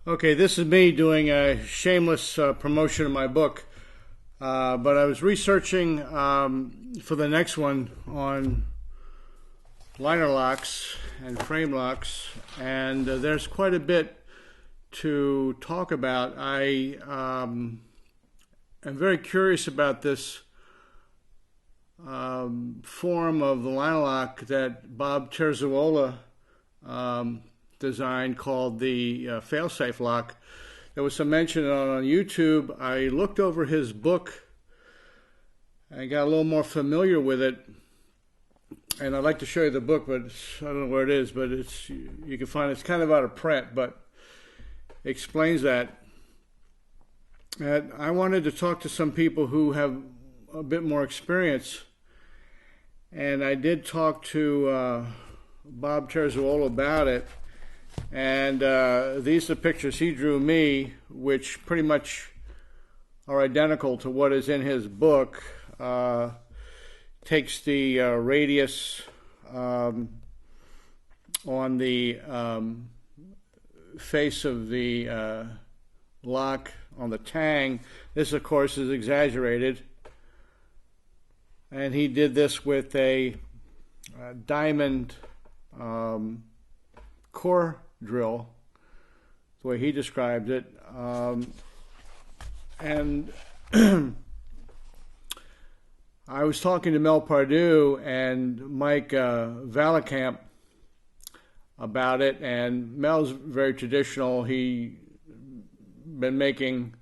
Okay, this is me doing a shameless promotion of my book, but I was researching for the next one on liner locks and frame locks, and there's quite a bit to talk about. I am very curious about this form of the liner lock that Bob Terzuola designed, called the fail-safe lock. There was some mention on YouTube. I looked over his book and got a little more familiar with it, and I'd like to show you the book, but I don't know where it is, but you can find it's kind of out of print, but it explains that. And I wanted to talk to some people who have a bit more experience, and I did talk to Bob Terzuola about it. And these are the pictures he drew me, which pretty much are identical to what is in his book. Takes the radius on the face of the lock on the tang. This, of course, is exaggerated. And he did this with a diamond core drill, the way he described it, and I was talking to Mel Pardue and Mike Vellekamp about it, and Mel's very traditional. He's been making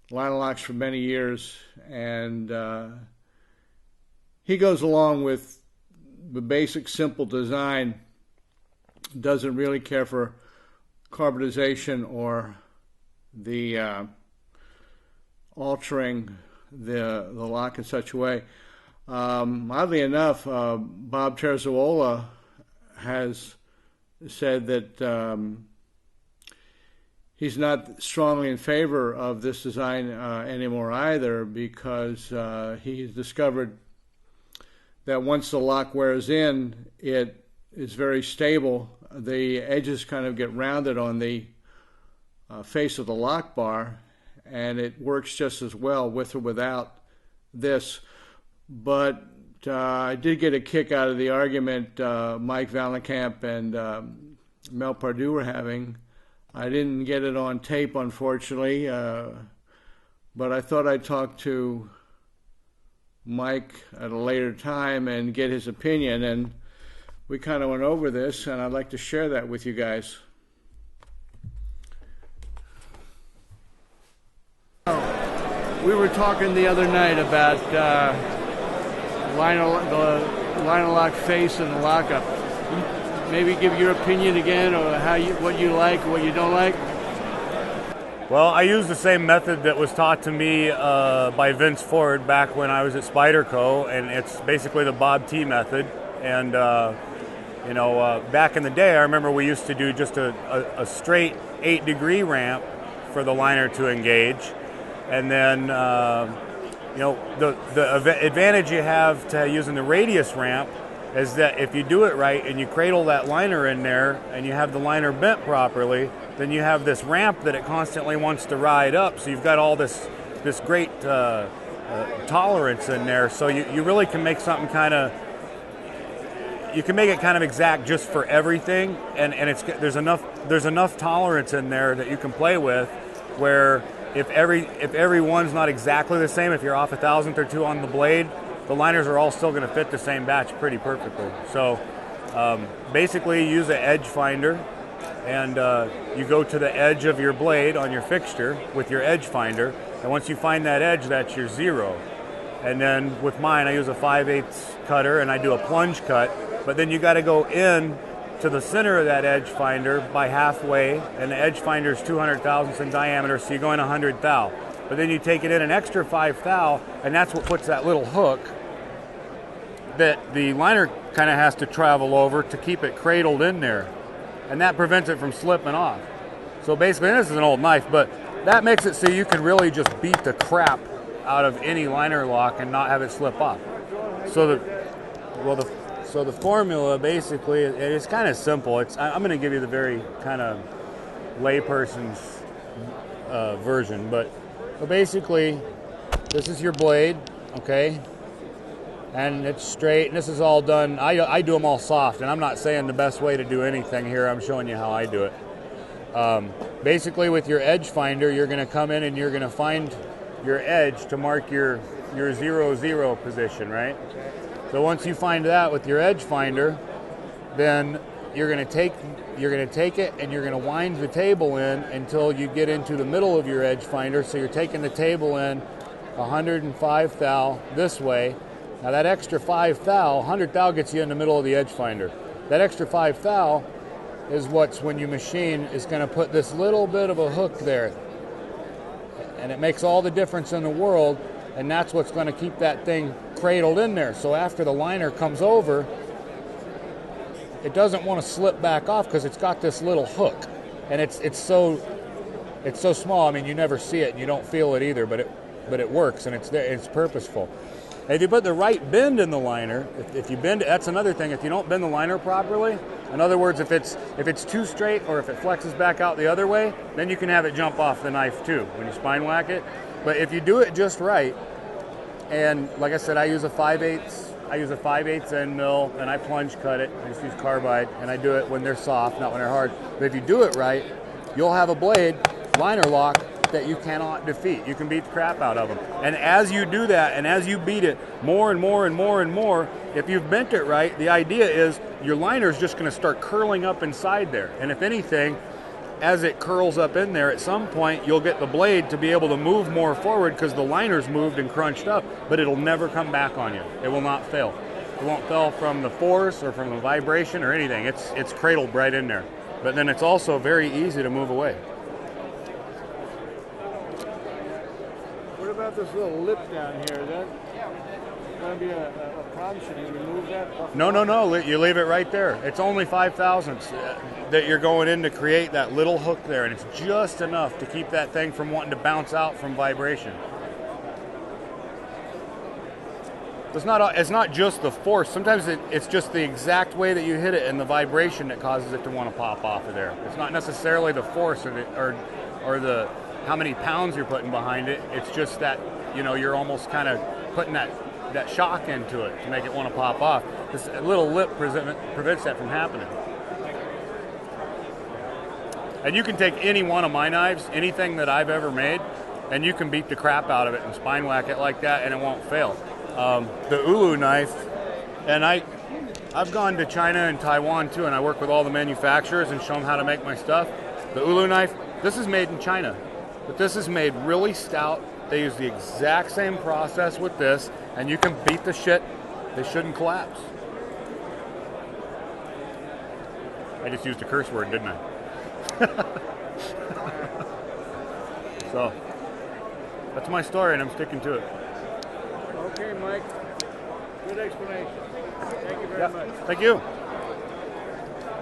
liner locks for many years, and he goes along with the basic simple design, doesn't really care for carbonization or the altering the lock in such a way. Oddly enough, Bob Terzuola has said that he's not strongly in favor of this design anymore either, because he's discovered that once the lock wears in, it is very stable. The edges kind of get rounded on the face of the lock bar, and it works just as well with or without this. But I did get a kick out of the argument Mike Vellekamp and Mel Pardue were having. I didn't get it on tape, unfortunately, but I thought I'd talk to Mike at a later time and get his opinion, and we kind of went over this, and I'd like to share that with you guys. We were talking the other night about the liner lock face and the lockup. Maybe give your opinion again, or what you like, what you don't like. Well, I use the same method that was taught to me by Vince Ford back when I was at Spyderco, and it's basically the Bob T method. And back in the day, I remember we used to do just a straight 8-degree ramp for the liner to engage. And then, the advantage you have to using the radius ramp is that if you do it right and you cradle that liner in there and you have the liner bent properly, then you have this ramp that it constantly wants to ride up. So you've got all this great tolerance in there. So you really can make something you can make it kind of exact just for everything, and there's enough tolerance in there that you can play with, where if every one's not exactly the same, if you're off 1,000th or 2 on the blade, the liners are all still going to fit the same batch pretty perfectly. So basically use an edge finder, and you go to the edge of your blade on your fixture with your edge finder, and once you find that edge, that's your 0. And then with mine, I use a 5/8 cutter, and I do a plunge cut. But then you got to go in to the center of that edge finder by halfway, and the edge finder is 200 thousandths in diameter, so you go in 100 thou. But then you take it in an extra 5 thou, and that's what puts that little hook that the liner kind of has to travel over to keep it cradled in there, and that prevents it from slipping off. So basically, this is an old knife, but that makes it so you can really just beat the crap out of any liner lock and not have it slip off. So the formula basically is kind of simple. I'm going to give you the very kind of layperson's version. But basically, this is your blade, okay? And it's straight, and this is all done. I do them all soft, and I'm not saying the best way to do anything here. I'm showing you how I do it. Basically, with your edge finder, you're going to come in and you're going to find your edge to mark your 0, position, right? So once you find that with your edge finder, then you're going to take it and you're going to wind the table in until you get into the middle of your edge finder. So you're taking the table in 105 thou this way. Now that extra 5 thou, 100 thou gets you in the middle of the edge finder. That extra 5 thou is what's, when you machine, is going to put this little bit of a hook there. And it makes all the difference in the world, and that's what's going to keep that thing cradled in there. So after the liner comes over, it doesn't want to slip back off because it's got this little hook. And it's so small, I mean, you never see it and you don't feel it either, but it works and it's there, it's purposeful. If you put the right bend in the liner, if you bend it, that's another thing. If you don't bend the liner properly, in other words, if it's too straight or if it flexes back out the other way, then you can have it jump off the knife too when you spine whack it. But if you do it just right, and like I said, I use a 5/8 end mill, and I plunge cut it. I just use carbide, and I do it when they're soft, not when they're hard. But if you do it right, you'll have a blade liner lock that you cannot defeat. You can beat the crap out of them. And as you do that, and as you beat it more and more and more and more, if you've bent it right, the idea is your liner is just going to start curling up inside there. And if anything, as it curls up in there, at some point you'll get the blade to be able to move more forward because the liner's moved and crunched up, but it'll never come back on you. It will not fail. It won't fail from the force or from the vibration or anything. It's cradled right in there. But then it's also very easy to move away. What about this little lip down here? Is that going to be a problem? Should you remove that? No. You leave it right there. It's only 5 thousandths that you're going in to create that little hook there, and it's just enough to keep that thing from wanting to bounce out from vibration. It's not just the force. Sometimes it's just the exact way that you hit it and the vibration that causes it to want to pop off of there. It's not necessarily the force or the how many pounds you're putting behind it. It's just that, you're almost kind of putting that shock into it to make it want to pop off. This little lip prevents that from happening. And you can take any one of my knives, anything that I've ever made, and you can beat the crap out of it and spine whack it like that, and it won't fail. The Ulu knife, and I've gone to China and Taiwan too, and I work with all the manufacturers and show them how to make my stuff. The Ulu knife, this is made in China, but this is made really stout. They use the exact same process with this, and you can beat the shit. They shouldn't collapse. I just used a curse word, didn't I? So, that's my story, and I'm sticking to it. Okay, Mike. Good explanation. Thank you very much. Thank you.